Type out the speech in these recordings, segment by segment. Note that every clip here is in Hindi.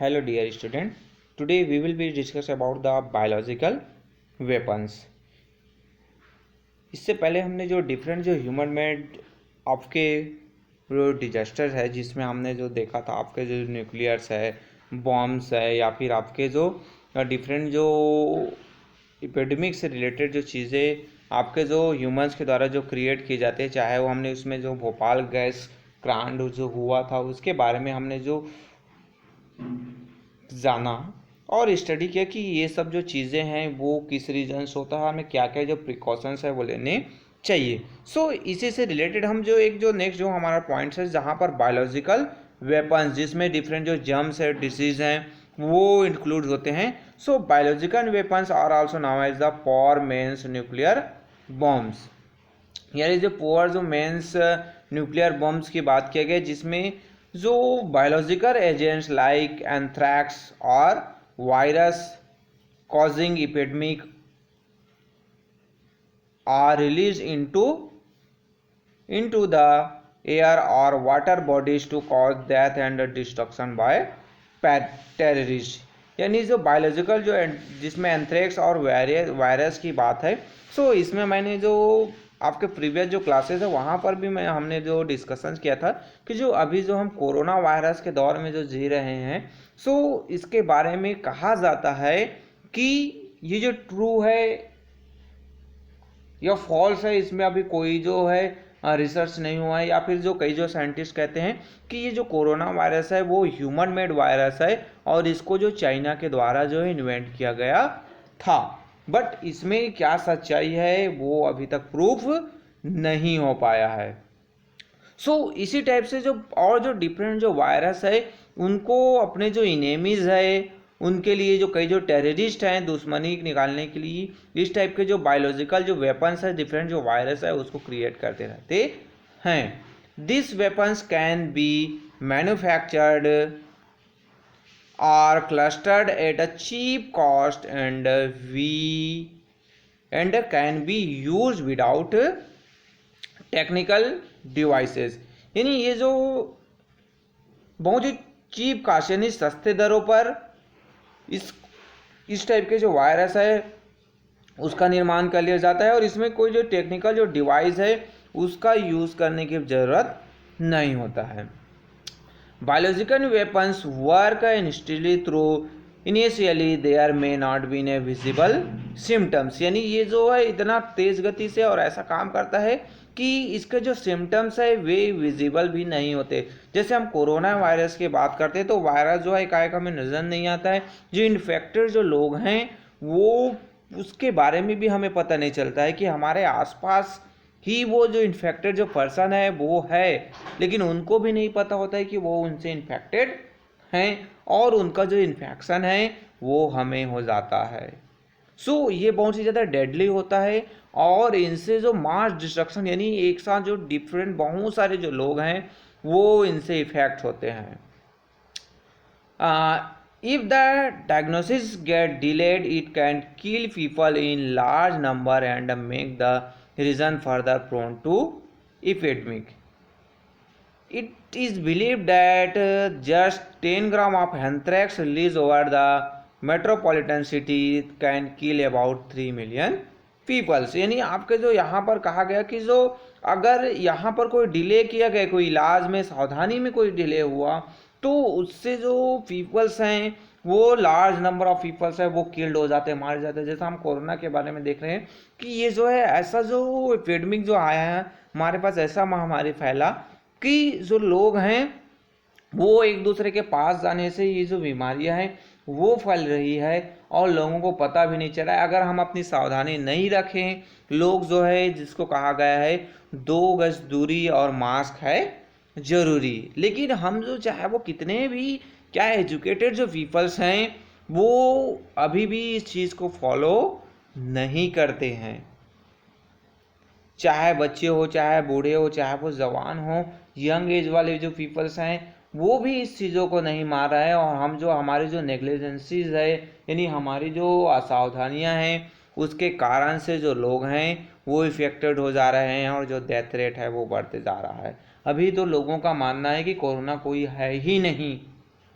Hello dear student, today we will be discuss about the biological weapons. इससे पहले हमने जो डिफरेंट जो ह्यूमन मेड आपके जो डिजास्टर है जिसमें हमने जो देखा था आपके जो न्यूक्लियर्स है, बॉम्ब्स है या फिर आपके जो डिफरेंट जो एपिडेमिक से रिलेटेड जो चीज़ें आपके जो ह्यूमंस के द्वारा जो क्रिएट किए जाते हैं, चाहे वो हमने उसमें जो भोपाल गैस कांड जो हुआ था उसके बारे में हमने जो जाना और स्टडी किया कि ये सब जो चीज़ें हैं वो किस रीजन से होता है, हमें क्या क्या जो प्रिकॉशंस है वो लेने चाहिए। सो इसी से रिलेटेड हम जो एक जो नेक्स्ट जो हमारा पॉइंट्स है जहाँ पर बायोलॉजिकल वेपन्स जिसमें डिफरेंट जो जर्म्स है डिसीज हैं वो इंक्लूड होते हैं। So biological weapons are also now as the poor man's nuclear bombs, यानी जो पोर जो मेंस न्यूक्लियर बॉम्ब्स की बात किया गया जिसमें जो बायोलॉजिकल एजेंट्स लाइक एंथ्रैक्स और virus causing epidemic are release into the air or water bodies to cause death and destruction by terrorists। यानी जो बायोलॉजिकल जो जिसमें एंथ्रैक्स और वायरस की बात है। सो इसमें मैंने जो आपके प्रीवियस जो क्लासेस है वहाँ पर भी हमने जो डिस्कशन किया था कि जो अभी जो हम कोरोना वायरस के दौर में जो जी रहे हैं, सो इसके बारे में कहा जाता है कि ये जो ट्रू है या फॉल्स है इसमें अभी कोई जो है रिसर्च नहीं हुआ है, या फिर जो कई जो साइंटिस्ट कहते हैं कि ये जो कोरोना वायरस है वो ह्यूमन मेड वायरस है और इसको जो चाइना के द्वारा जो है इन्वेंट किया गया था। बट इसमें क्या सच्चाई है वो अभी तक प्रूफ नहीं हो पाया है। सो इसी टाइप से जो और जो डिफरेंट जो वायरस है उनको अपने जो इनेमीज है उनके लिए जो कई जो टेररिस्ट हैं दुश्मनी निकालने के लिए इस टाइप के जो बायोलॉजिकल जो वेपन्स है डिफरेंट जो वायरस है उसको क्रिएट करते रहते हैं। This weapons can be manufactured are clustered at a cheap cost and can be used without technical devices. यानी ये जो बहुत ही चीप कास्ट यानी सस्ते दरों पर इस टाइप के जो वायरस है उसका निर्माण कर लिया जाता है और इसमें कोई जो टेक्निकल जो डिवाइस है उसका यूज़ करने की ज़रूरत नहीं होता है। Biological weapons work instantly through initially there may not be a visible symptoms। यानी ये जो है इतना तेज गति से और ऐसा काम करता है कि इसके जो सिम्टम्स है वे विजिबल भी नहीं होते। जैसे हम कोरोना वायरस की बात करते हैं तो वायरस जो है एकाएक हमें नज़र नहीं आता है, जो इन्फेक्टेड जो लोग हैं वो उसके बारे में भी हमें पता नहीं चलता है कि हमारे आसपास ही वो जो इन्फेक्टेड जो पर्सन है वो है, लेकिन उनको भी नहीं पता होता है कि वो उनसे इन्फेक्टेड हैं और उनका जो इन्फेक्शन है वो हमें हो जाता है। सो ये बहुत ही ज़्यादा डेडली होता है और इनसे जो मास डिस्ट्रक्शन यानी एक साथ जो डिफरेंट बहुत सारे जो लोग हैं वो इनसे इफेक्ट होते हैं। If the diagnosis get delayed it can kill people in large number and make the region further prone to epidemic। It is believed that just 10 gram of anthrax released over the metropolitan city can kill about 3 million people। यानी आपके जो यहाँ पर कहा गया कि जो अगर यहाँ पर कोई डिले किया गया कोई इलाज में सावधानी में कोई डिले हुआ तो उससे जो पीपल्स हैं वो लार्ज नंबर ऑफ पीपल्स है वो किल्ड हो जाते हैं, मारे जाते हैं। जैसा हम कोरोना के बारे में देख रहे हैं कि ये जो है ऐसा जो एपिडेमिक जो आया है हमारे पास ऐसा महामारी फैला कि जो लोग हैं वो एक दूसरे के पास जाने से ये जो बीमारियां हैं वो फैल रही है और लोगों को पता भी नहीं चला है। अगर हम अपनी सावधानी नहीं रखें, लोग जो है जिसको कहा गया है 2 गज दूरी और मास्क है जरूरी, लेकिन हम जो चाहे वो कितने भी क्या एजुकेटेड जो पीपल्स हैं वो अभी भी इस चीज़ को फॉलो नहीं करते हैं। चाहे बच्चे हो चाहे बूढ़े हो चाहे वो जवान हो, यंग एज वाले जो पीपल्स हैं वो भी इस चीज़ों को नहीं मान रहा है और हम जो हमारी जो नेग्लिजेंसीज है यानी हमारी जो असावधानियां हैं उसके कारण से जो लोग हैं वो इफेक्टेड हो जा रहे हैं और जो डेथ रेट है वो बढ़ते जा रहा है। अभी तो लोगों का मानना है कि कोरोना कोई है ही नहीं,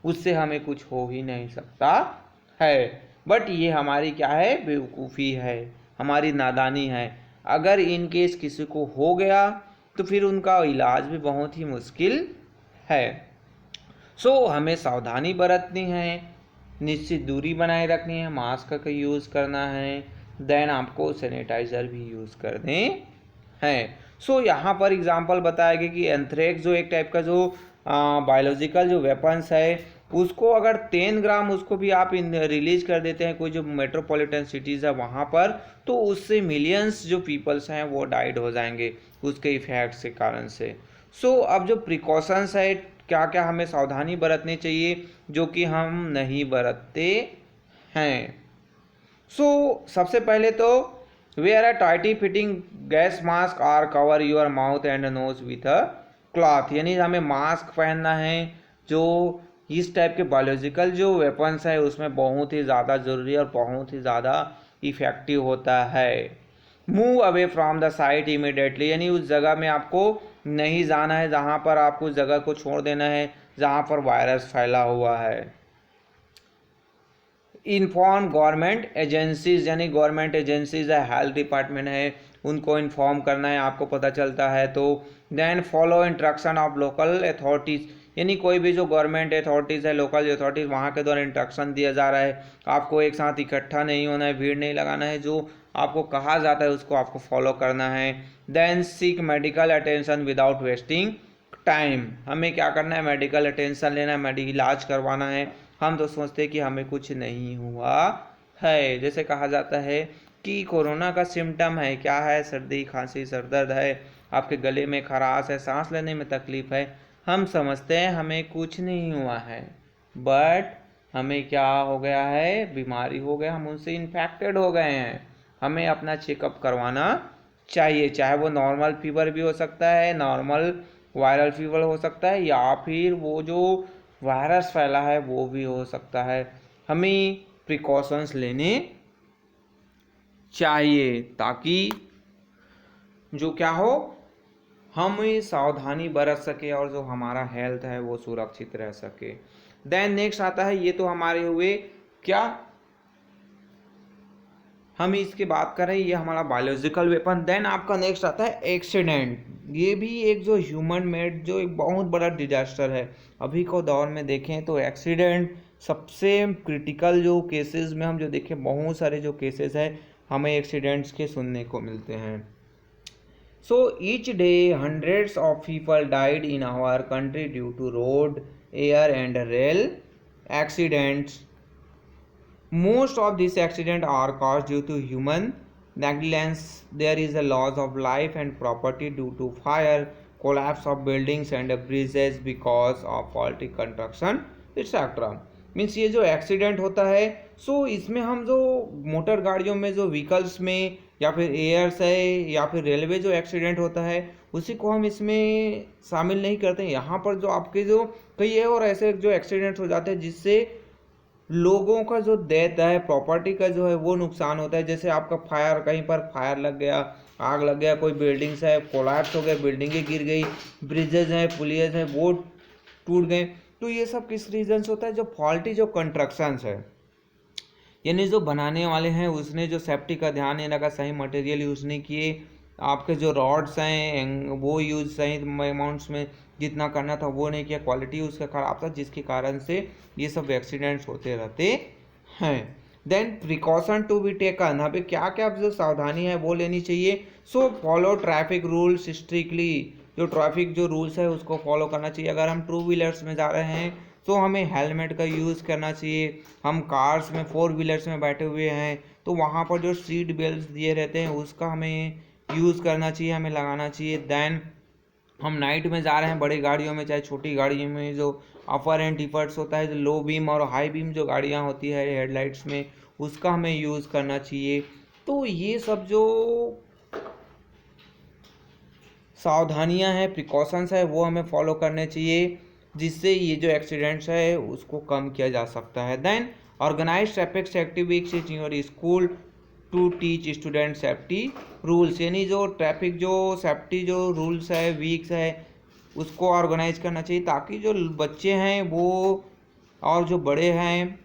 उससे हमें कुछ हो ही नहीं सकता है। बट ये हमारी क्या है, बेवकूफ़ी है, हमारी नादानी है। अगर इन केस किसी को हो गया तो फिर उनका इलाज भी बहुत ही मुश्किल है। सो हमें सावधानी बरतनी है, निश्चित दूरी बनाए रखनी है, मास्क का यूज़ करना है, देन आपको सैनिटाइज़र भी यूज़ करने हैं। सो यहाँ पर एग्जांपल बताया गया कि एंथ्रेक्स जो एक टाइप का जो बायोलॉजिकल जो वेपन्स है, उसको अगर 10 ग्राम उसको भी आप रिलीज कर देते हैं कोई जो मेट्रोपॉलिटन सिटीज़ है वहाँ पर, तो उससे मिलियंस जो पीपल्स हैं वो डाइड हो जाएंगे उसके इफेक्ट्स के कारण से। सो अब जो प्रिकॉशंस है, क्या क्या हमें सावधानी बरतनी चाहिए जो कि हम नहीं बरतते हैं। सबसे पहले तो wear a tightly fitting gas mask और cover your mouth and nose with a cloth, यानी हमें मास्क पहनना है जो इस टाइप के बायोलॉजिकल जो वेपन्स है उसमें बहुत ही ज़्यादा ज़रूरी और बहुत ही ज़्यादा इफ़ेक्टिव होता है। Move away from the site immediately, यानी उस जगह में आपको नहीं जाना है जहाँ पर आपको उस जगह को छोड़ देना है जहाँ पर वायरस फैला हुआ है। इन्फॉर्म गवर्नमेंट एजेंसीज, यानी गवर्नमेंट एजेंसीज है, हेल्थ डिपार्टमेंट है, उनको इन्फॉर्म करना है, आपको पता चलता है तो। Then follow instruction of local authorities, यानी कोई भी जो गवर्नमेंट अथॉरिटीज़ है, लोकल अथॉरिटीज़, वहाँ के द्वारा इंस्ट्रक्शन दिया जा रहा है, आपको एक साथ इकट्ठा नहीं होना है, भीड़ नहीं लगाना है, जो आपको कहा जाता है उसको आपको फॉलो करना है। Then seek medical attention without wasting time, हमें क्या करना है, मेडिकल अटेंशन लेना है, मेडिकल इलाज करवाना है। हम तो सोचते हैं कि हमें कुछ नहीं हुआ है, जैसे कहा जाता है कि कोरोना का सिम्टम है, क्या है, सर्दी खांसी सर दर्द है, आपके गले में खराश है, सांस लेने में तकलीफ है। हम समझते हैं हमें कुछ नहीं हुआ है, बट हमें क्या हो गया है, बीमारी हो गया, हम उनसे इन्फेक्टेड हो गए हैं। हमें अपना चेकअप करवाना चाहिए, चाहे वो नॉर्मल फीवर भी हो सकता है, नॉर्मल वायरल फीवर हो सकता है, या फिर वो जो वायरस फैला है वो भी हो सकता है। हमें प्रिकॉशंस लेने चाहिए ताकि जो क्या हो, हम सावधानी बरत सके और जो हमारा हेल्थ है वो सुरक्षित रह सके। देन नेक्स्ट आता है, ये तो हमारे हुए क्या, हम इसकी बात कर रहे हैं, ये हमारा बायोलॉजिकल वेपन। देन आपका नेक्स्ट आता है एक्सीडेंट, ये भी एक जो ह्यूमन मेड जो एक बहुत बड़ा डिजास्टर है। अभी को दौर में देखें तो एक्सीडेंट सबसे क्रिटिकल जो केसेस में हम जो देखें, बहुत सारे जो केसेस हैं हमें एक्सीडेंट्स के सुनने को मिलते हैं। So each day hundreds of people died in our country due to road, air and rail accidents. Most of these accidents are caused due to human negligence. There is a loss of life and property due to fire, collapse of buildings and bridges because of faulty construction, etc. Means ये जो एक्सीडेंट होता है, इसमें हम जो मोटर गाड़ियों में जो व्हीकल्स में या फिर एयर्स है या फिर रेलवे जो एक्सीडेंट होता है उसी को हम इसमें शामिल नहीं करते हैं। यहाँ पर जो आपके जो कई और ऐसे जो एक्सीडेंट हो जाते हैं जिससे लोगों का जो डेथ है, प्रॉपर्टी का जो है वो नुकसान होता है। जैसे आपका फायर, कहीं पर फायर लग गया, आग लग गया, कोई बिल्डिंग्स है कोलैप्स हो गए, बिल्डिंगें गिर गई, ब्रिजेज हैं, पुलिस हैं वो टूट गए। तो ये सब किस रीज़न से होता है, जो फॉल्टी जो कंस्ट्रक्शंस है, यानी जो बनाने वाले हैं उसने जो सेफ्टी का ध्यान नहीं रखा, सही मटेरियल यूज़ नहीं किए, आपके जो रॉड्स हैं वो यूज़ सही अमाउंट्स में जितना करना था वो नहीं किया, क्वालिटी उसका ख़राब था, जिसके कारण से ये सब एक्सीडेंट्स होते रहते हैं। Then precaution to be taken, यहाँ पे क्या क्या जो सावधानी है वो लेनी चाहिए। फॉलो ट्रैफिक रूल्स स्ट्रिक्टली, जो ट्रैफिक जो रूल्स है उसको फॉलो करना चाहिए। अगर हम टू व्हीलर्स में जा रहे हैं तो हमें हेलमेट का यूज़ करना चाहिए। हम कार्स में, फोर व्हीलर्स में बैठे हुए हैं तो वहाँ पर जो सीट बेल्ट दिए रहते हैं उसका हमें यूज़ करना चाहिए, हमें लगाना चाहिए। देन हम नाइट में जा रहे हैं बड़ी गाड़ियों में, चाहे छोटी गाड़ियों में, जो अपर एंड डिफर्ट्स होता है, जो लो बीम और हाई बीम जो गाड़ियाँ होती है हेडलाइट्स में, उसका हमें यूज़ करना चाहिए। तो ये सब जो सावधानियां हैं, प्रिकॉशंस है, वो हमें फॉलो करने चाहिए, जिससे ये जो एक्सीडेंट्स है उसको कम किया जा सकता है। Then organise traffic safety weeks in your school to teach student safety rules, यानी जो ट्रैफिक जो सेफ्टी जो रूल्स है वीक्स है उसको ऑर्गेनाइज करना चाहिए ताकि जो बच्चे हैं वो और जो बड़े हैं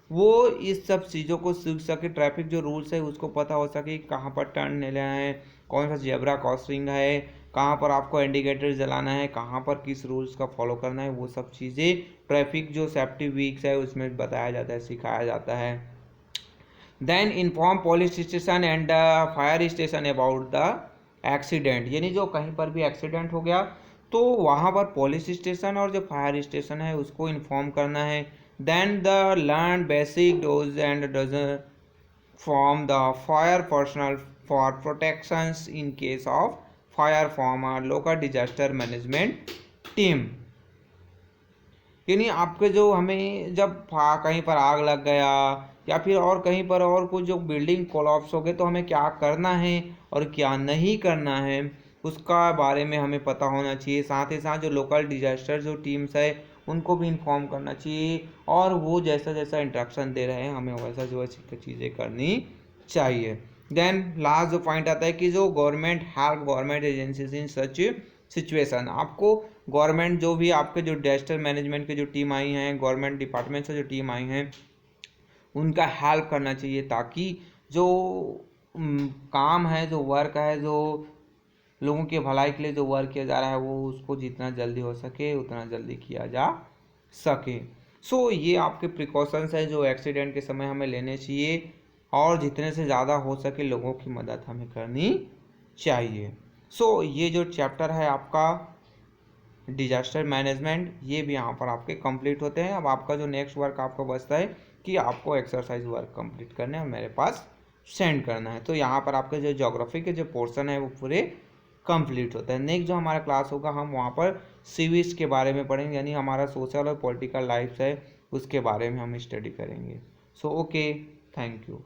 वो इस सब चीज़ों को सीख सके, ट्रैफिक जो रूल्स है उसको पता हो सके, कहाँ पर टर्न लेना है, कौन सा जेब्रा क्रॉसिंग है, कहाँ पर आपको इंडिकेटर जलाना है, कहाँ पर किस रूल्स का फॉलो करना है, वो सब चीज़ें ट्रैफिक जो सेफ्टी वीक्स है उसमें बताया जाता है, सिखाया जाता है। Then inform police station and fire station about the accident, यानी जो कहीं पर भी एक्सीडेंट हो गया तो वहाँ पर पुलिस स्टेशन और जो फायर स्टेशन है उसको इन्फॉर्म करना है। Then the learn basic do's and डजन from the fire personnel for protections in case of fire from a local disaster management team, यानी आपके जो हमें जब कहीं पर आग लग गया या फिर और कहीं पर और कुछ जो बिल्डिंग कोलैप्स हो गए तो हमें क्या करना है और क्या नहीं करना है उसका बारे में हमें पता होना चाहिए। साथ ही साथ जो लोकल डिजास्टर जो टीम्स है उनको भी इन्फॉर्म करना चाहिए, और वो जैसा जैसा इंस्ट्रक्शन दे रहे हैं हमें वैसा जो है चीज़ें करनी चाहिए। देन लास्ट जो पॉइंट आता है कि जो government help government agencies in such situation, आपको गवर्नमेंट जो भी आपके जो डिजास्टर मैनेजमेंट की जो टीम आई हैं, गवर्नमेंट डिपार्टमेंट से जो टीम आई हैं उनका हेल्प करना चाहिए, ताकि जो काम है, जो वर्क है, जो लोगों के भलाई के लिए जो वर्क किया जा रहा है वो उसको जितना जल्दी हो सके उतना जल्दी किया जा सके। सो ये आपके प्रिकॉशंस है जो एक्सीडेंट के समय हमें लेने चाहिए, और जितने से ज़्यादा हो सके लोगों की मदद हमें करनी चाहिए। सो ये जो चैप्टर है आपका डिजास्टर मैनेजमेंट, ये भी यहाँ पर आपके कंप्लीट होते हैं। अब आपका जो नेक्स्ट वर्क आपको बचता है कि आपको एक्सरसाइज वर्क कंप्लीट करना है और मेरे पास सेंड करना है। तो यहाँ पर आपके जो ज्योग्राफी के जो पोर्शन है वो पूरे कंप्लीट होता है। नेक्स्ट जो हमारा क्लास होगा हम वहाँ पर सिविक्स के बारे में पढ़ेंगे, यानी हमारा सोशल और पॉलिटिकल लाइफ है उसके बारे में हम स्टडी करेंगे। So okay, thank you.